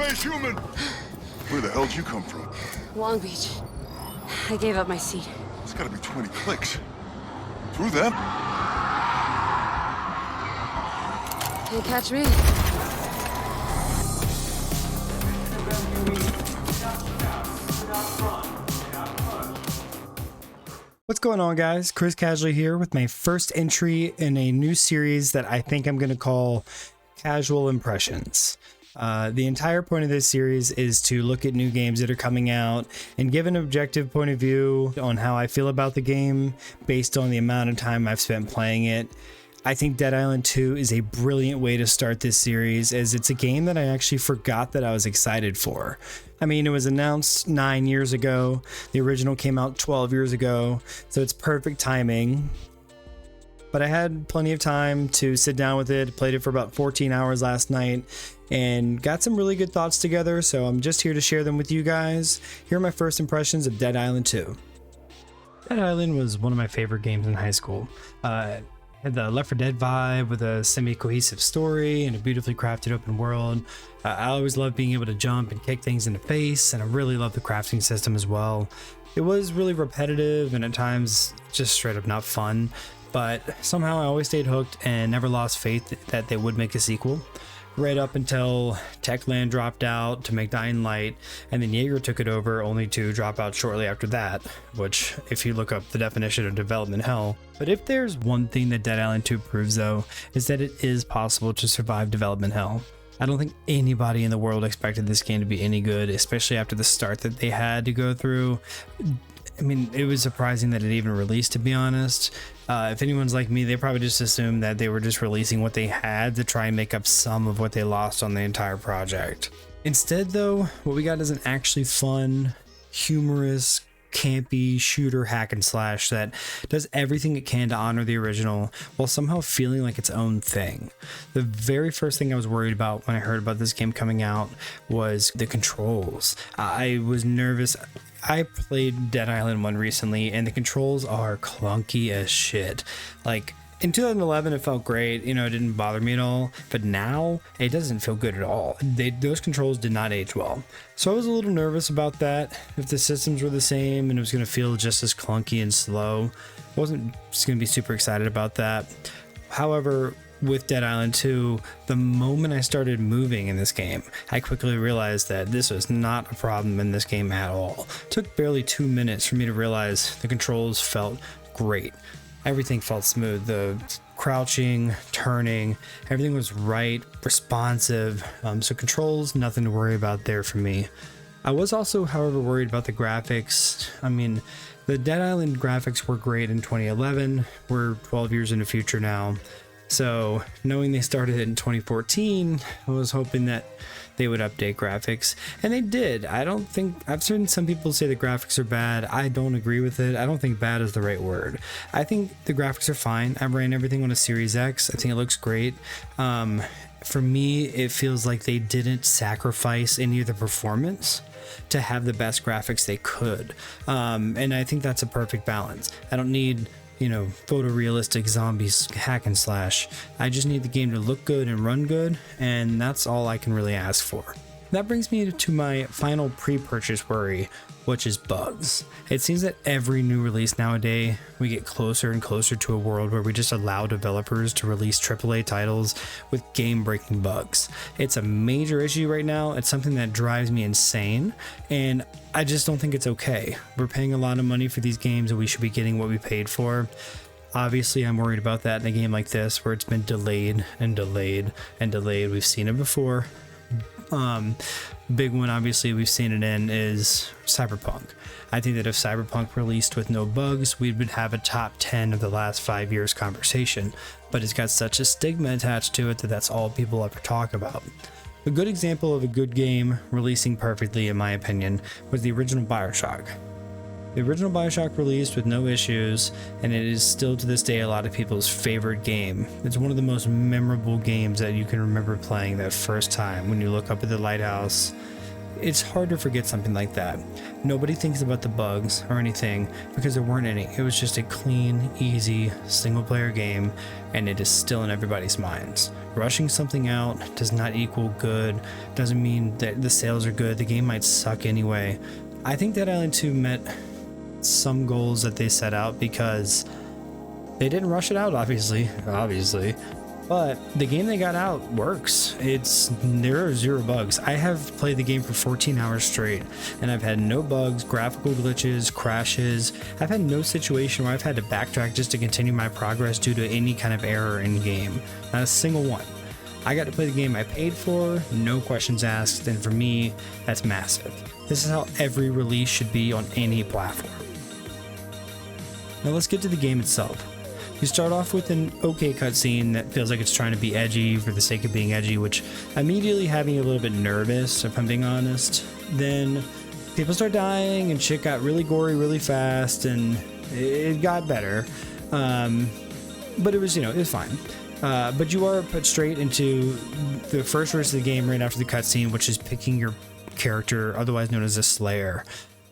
sideways human! Where the hell'd you come from? Long Beach. I gave up my seat. It's gotta be 20 clicks. Through them? Can't catch me. What's going on, guys? Chris Casually here with my first entry in a new series that I think I'm going to call Casual Impressions. The entire point of this series is to look at new games that are coming out and give an objective point of view on how I feel about the game based on the amount of time I've spent playing it. I think Dead Island 2 is a brilliant way to start this series, as it's a game that I actually forgot that I was excited for. I mean, it was announced 9 years ago. The original came out 12 years ago, so it's perfect timing. But I had plenty of time to sit down with it, played it for about 14 hours last night, and got some really good thoughts together, so I'm just here to share them with you guys. Here are my first impressions of Dead Island 2. Dead Island was one of my favorite games in high school. Had the Left 4 Dead vibe with a semi-cohesive story and a beautifully crafted open world. I always loved being able to jump and kick things in the face, and I really loved the crafting system as well. It was really repetitive and at times just straight up not fun, but somehow I always stayed hooked and never lost faith that they would make a sequel. Right up until Techland dropped out to make Dying Light, and then Yager took it over, only to drop out shortly after that, which, if you look up the definition of development hell. But if there's one thing that Dead Island 2 proves, though, is that it is possible to survive development hell. I don't think anybody in the world expected this game to be any good, especially after the start that they had to go through. I mean, it was surprising that it even released, to be honest. If anyone's like me, they probably just assumed that they were just releasing what they had to try and make up some of what they lost on the entire project. Instead, though, what we got is an actually fun, humorous, campy shooter hack and slash that does everything it can to honor the original while somehow feeling like its own thing. The very first thing I was worried about when I heard about this game coming out was the controls. I was nervous. I played Dead Island 1 recently, and the controls are clunky as shit. Like, in 2011, it felt great, you know, it didn't bother me at all, but now it doesn't feel good at all. Those controls did not age well. So I was a little nervous about that. If the systems were the same and it was going to feel just as clunky and slow, I wasn't just going to be super excited about that. However, with Dead Island 2, the moment I started moving in this game, I quickly realized that this was not a problem in this game at all. It took barely 2 minutes for me to realize the controls felt great. Everything felt smooth. The crouching, turning, everything was right, responsive. So controls, nothing to worry about there for me. I was also, however, worried about the graphics. I mean, the Dead Island graphics were great in 2011. We're 12 years in the future now. So knowing they started it in 2014, I was hoping that they would update graphics, and they did. I've seen some people say the graphics are bad. I don't agree with it. I don't think bad is the right word. I think the graphics are fine. I ran everything on a Series X. I think it looks great. For me, it feels like they didn't sacrifice any of the performance to have the best graphics they could. And I think that's a perfect balance. I don't need, you know, photorealistic zombies hack and slash. I just need the game to look good and run good, and that's all I can really ask for. That brings me to my final pre-purchase worry, which is bugs. It seems that every new release nowadays, we get closer and closer to a world where we just allow developers to release AAA titles with game-breaking bugs. It's a major issue right now. It's something that drives me insane, and I just don't think it's okay. We're paying a lot of money for these games, and we should be getting what we paid for. Obviously, I'm worried about that in a game like this, where it's been delayed and delayed and delayed. We've seen it before. Big one, obviously, we've seen it in is Cyberpunk. I think that if Cyberpunk released with no bugs, we would have a top 10 of the last 5 years conversation, but it's got such a stigma attached to it that that's all people ever talk about. A good example of a good game releasing perfectly, in my opinion, was the original BioShock. The original BioShock released with no issues, and it is still to this day a lot of people's favorite game. It's one of the most memorable games that you can remember playing that first time when you look up at the lighthouse it's hard to forget something like that. Nobody thinks about the bugs or anything because there weren't any. It was just a clean, easy, single-player game, and it is still in everybody's minds. Rushing something out does not equal good, doesn't mean that the sales are good. The game might suck anyway. I think Dead Island 2 met some goals that they set out because they didn't rush it out, obviously, but the game they got out works. There are 0 bugs. I have played the game for 14 hours straight, and I've had no bugs, graphical glitches, crashes. I've had no situation where I've had to backtrack just to continue my progress due to any kind of error in game. Not a single one. I got to play the game I paid for, no questions asked, and for me, that's massive. This is how every release should be on any platform. Now let's get to the game itself. You start off with an okay cutscene that feels like it's trying to be edgy for the sake of being edgy, which immediately had me a little bit nervous, if I'm being honest. Then people start dying and shit got really gory really fast, and it got better. But it was, it was fine. But you are put straight into the first verse of the game right after the cutscene, which is picking your character, otherwise known as a Slayer.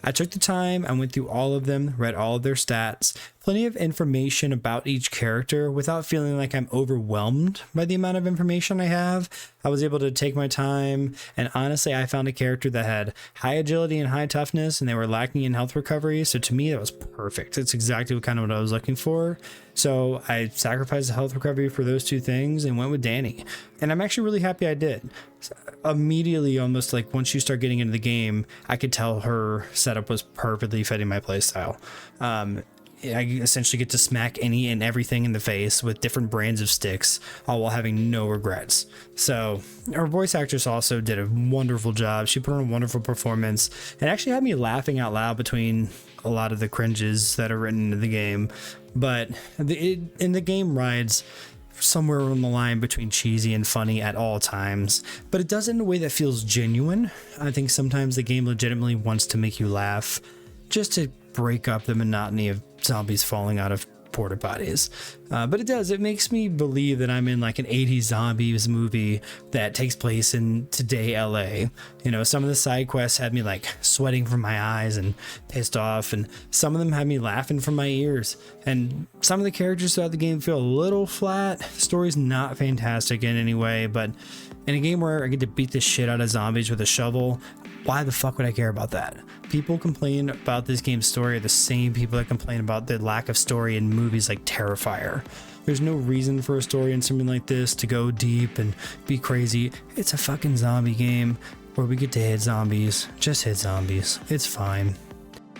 I took the time, I went through all of them, read all of their stats, plenty of information about each character without feeling like I'm overwhelmed by the amount of information I have. I was able to take my time, and honestly, I found a character that had high agility and high toughness, and they were lacking in health recovery, so to me, that was perfect. It's exactly what I was looking for. So I sacrificed the health recovery for those 2 things and went with Danny. And I'm actually really happy I did. Immediately, almost like once you start getting into the game, I could tell her setup was perfectly fitting my playstyle. I essentially get to smack any and everything in the face with different brands of sticks, all while having no regrets. So our voice actress also did a wonderful job. She put on a wonderful performance and actually had me laughing out loud between a lot of the cringes that are written into the game. But the game rides somewhere on the line between cheesy and funny at all times, but it does it in a way that feels genuine. I think sometimes the game legitimately wants to make you laugh just to break up the monotony of zombies falling out of porta potties. But it makes me believe that I'm in like an 80s zombies movie that takes place in today LA. Some of the side quests had me like sweating from my eyes and pissed off, and some of them had me laughing from my ears, and some of the characters throughout the game feel a little flat. The story's not fantastic in any way, but in a game where I get to beat the shit out of zombies with a shovel, why the fuck would I care about that? People complain about this game's story are the same people that complain about the lack of story in movies like Terrifier. There's no reason for a story in something like this to go deep and be crazy. It's a fucking zombie game where we get to hit zombies. Just hit zombies. It's fine.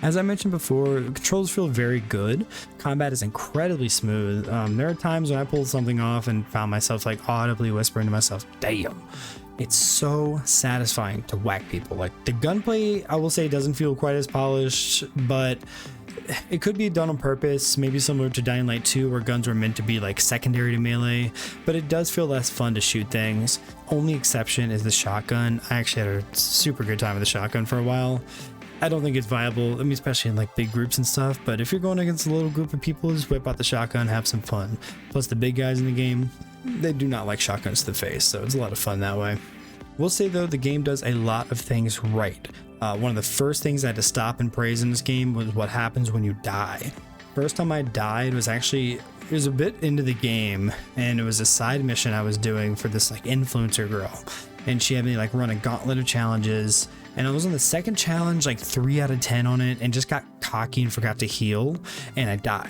As I mentioned before, the controls feel very good. Combat is incredibly smooth. There are times when I pulled something off and found myself like audibly whispering to myself, damn. It's so satisfying to whack people. Like the gunplay, I will say, doesn't feel quite as polished, but it could be done on purpose, maybe similar to Dying Light 2 where guns were meant to be like secondary to melee, but it does feel less fun to shoot things. Only exception is the shotgun. I actually had a super good time with the shotgun for a while. I don't think it's viable, especially in like big groups and stuff, but if you're going against a little group of people, just whip out the shotgun, have some fun. Plus the big guys in the game, they do not like shotguns to the face, so it's a lot of fun that way. We'll say though, the game does a lot of things right. One of the first things I had to stop and praise in this game was what happens when you die. First time I died was actually, it was a bit into the game, and it was a side mission I was doing for this like influencer girl, and she had me like run a gauntlet of challenges, and I was on the second challenge, like 3 out of 10 on it, and just got cocky and forgot to heal, and I died.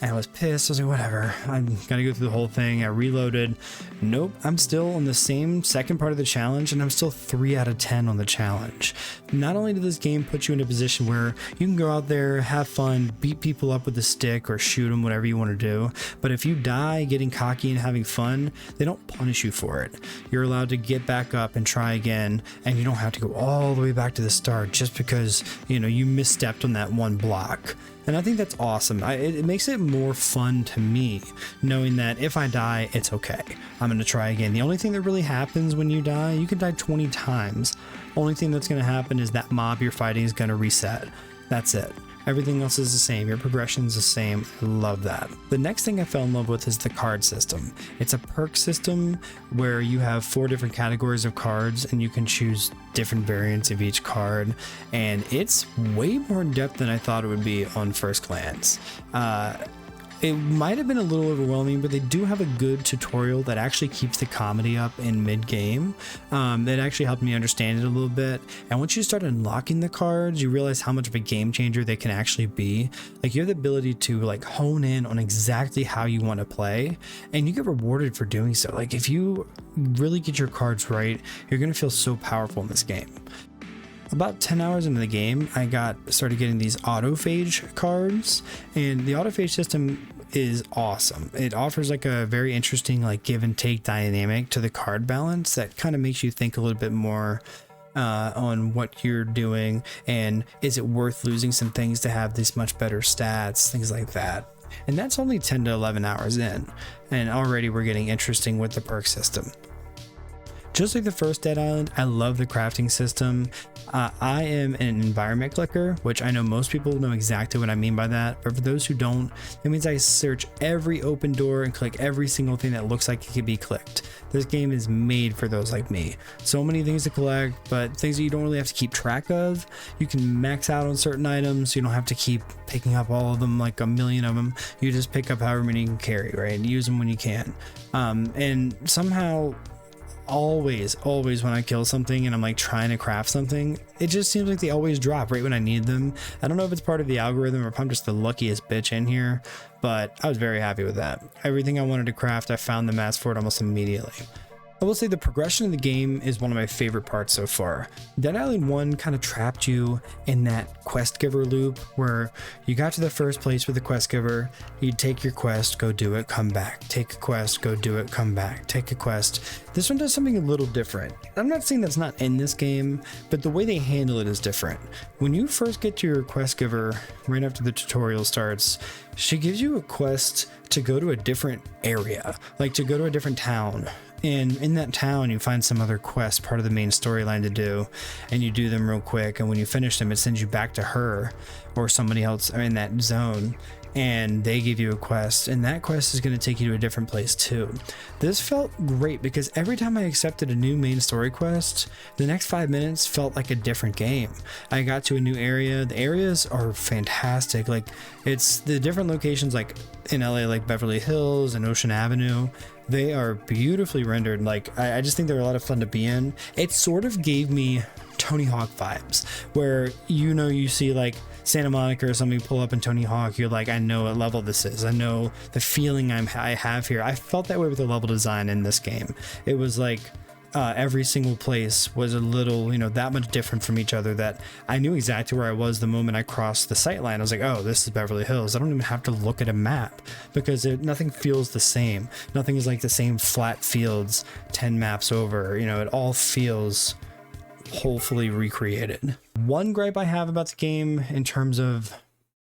I was pissed. I was like, whatever, I'm gonna go through the whole thing. I reloaded. Nope, I'm still on the same second part of the challenge, and I'm still 3 out of 10 on the challenge. Not only did this game put you in a position where you can go out there, have fun, beat people up with a stick or shoot them, whatever you want to do, but if you die getting cocky and having fun, they don't punish you for it. You're allowed to get back up and try again, and you don't have to go all the way back to the start just because, you misstepped on that one block. And I think that's awesome. It makes it more fun to me, knowing that if I die, it's okay. I'm going to try again. The only thing that really happens when you die, you can die 20 times. Only thing that's going to happen is that mob you're fighting is going to reset. That's it. Everything else is the same. Your progression is the same. I love that. The next thing I fell in love with is the card system. It's a perk system where you have 4 different categories of cards and you can choose different variants of each card, and it's way more in depth than I thought it would be on first glance. It might have been a little overwhelming, but they do have a good tutorial that actually keeps the comedy up in mid-game. That actually helped me understand it a little bit. And once you start unlocking the cards, you realize how much of a game changer they can actually be. Like, you have the ability to like hone in on exactly how you want to play, and you get rewarded for doing so. Like, if you really get your cards right, you're going to feel so powerful in this game. About 10 hours into the game, I started getting these autophage cards, and the autophage system is awesome. It offers like a very interesting like give and take dynamic to the card balance that kind of makes you think a little bit more on what you're doing, and is it worth losing some things to have these much better stats, things like that. And that's only 10 to 11 hours in, and already we're getting interesting with the perk system. Just like the first Dead Island, I love the crafting system. I am an environment clicker, which I know most people know exactly what I mean by that, but for those who don't, it means I search every open door and click every single thing that looks like it could be clicked. This game is made for those like me. So many things to collect, but things that you don't really have to keep track of. You can max out on certain items, so you don't have to keep picking up all of them, like a million of them. You just pick up however many you can carry, right? And use them when you can. And somehow, always when I kill something and I'm like trying to craft something, it just seems like they always drop right when I need them. I don't know if it's part of the algorithm or if I'm just the luckiest bitch in here, but I was very happy with that. Everything I wanted to craft, I found the mats for it almost immediately. I will say the progression of the game is one of my favorite parts so far. Dead Island 1 kind of trapped you in that quest giver loop where you got to the first place with the quest giver, you'd take your quest, go do it, come back, take a quest, go do it, come back, take a quest. This one does something a little different. I'm not saying that's not in this game, but the way they handle it is different. When you first get to your quest giver, right after the tutorial starts, she gives you a quest to go to a different area, like to go to a different town. And in that town, you find some other quests, part of the main storyline to do, and you do them real quick. And when you finish them, it sends you back to her or somebody else in that zone, and they give you a quest, and that quest is going to take you to a different place too. This felt great because every time I accepted a new main story quest, the next 5 minutes felt like a different game. I got to a new area. The areas are fantastic. Like, it's the different locations, like in LA, like Beverly Hills and Ocean Avenue. They are beautifully rendered. Like, I just think they're a lot of fun to be in. It sort of gave me Tony Hawk vibes, where, you know, you see like Santa Monica or something pull up in Tony Hawk, you're like, I know what level this is. I know the feeling I have here. I felt that way with the level design in this game. It was like every single place was a little, you know, that much different from each other that I knew exactly where I was the moment I crossed the sight line. I was like, oh, this is Beverly Hills. I don't even have to look at a map because nothing feels the same. Nothing is like the same flat fields 10 maps over. You know, it all feels hopefully recreated. One gripe I have about the game in terms of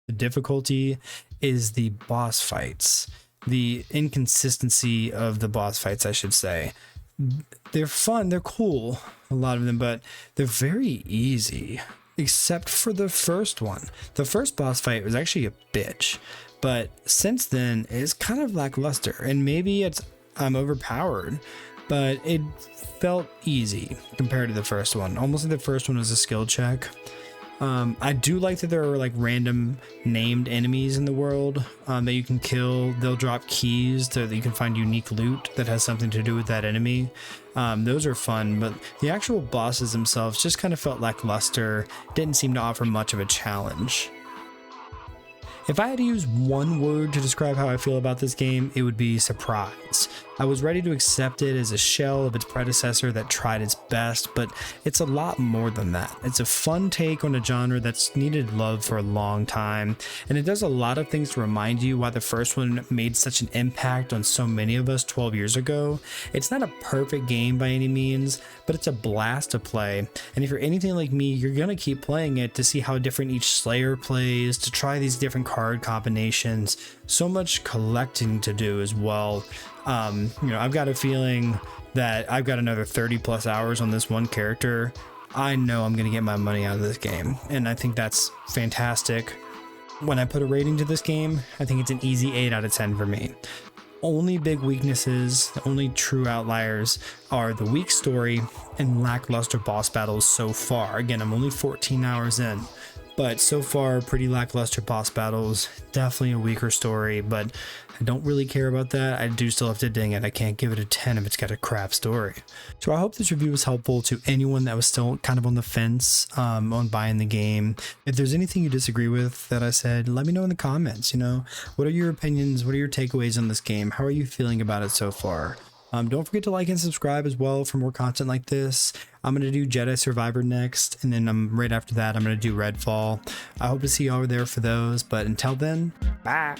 the difficulty is the boss fights. The inconsistency of the boss fights, I should say. They're fun, they're cool, a lot of them, but they're very easy, except for the first one. The first boss fight was actually a bitch, but since then it's kind of lackluster, and maybe I'm overpowered, but it felt easy compared to the first one. Almost like the first one was a skill check. I do like that there are like random named enemies in the world that you can kill. They'll drop keys that you can find unique loot that has something to do with that enemy. Those are fun, but the actual bosses themselves just kind of felt lackluster. Didn't seem to offer much of a challenge. If I had to use one word to describe how I feel about this game, it would be surprise. I was ready to accept it as a shell of its predecessor that tried its best, but it's a lot more than that. It's a fun take on a genre that's needed love for a long time, and it does a lot of things to remind you why the first one made such an impact on so many of us 12 years ago. It's not a perfect game by any means, but it's a blast to play, and if you're anything like me, you're gonna keep playing it to see how different each Slayer plays, to try these different card combinations. So much collecting to do as well. You know, I've got a feeling that I've got another 30 plus hours on this one character. I know I'm gonna get my money out of this game, and I think that's fantastic. When I put a rating to this game, I think it's an easy 8 out of 10 for me. Only big weaknesses, the only true outliers are the weak story and lackluster boss battles so far. Again, I'm only 14 hours in, but so far pretty lackluster boss battles, definitely a weaker story, but I don't really care about that. I do still have to ding it. I can't give it a 10 if it's got a crap story. So I hope this review was helpful to anyone that was still kind of on the fence on buying the game. If there's anything you disagree with that I said, let me know in the comments. What are your opinions? What are your takeaways on this game? How are you feeling about it so far? Don't forget to like and subscribe as well for more content like this. I'm going to do Jedi Survivor next, and then right after that, I'm going to do Redfall. I hope to see you all there for those, but until then, bye.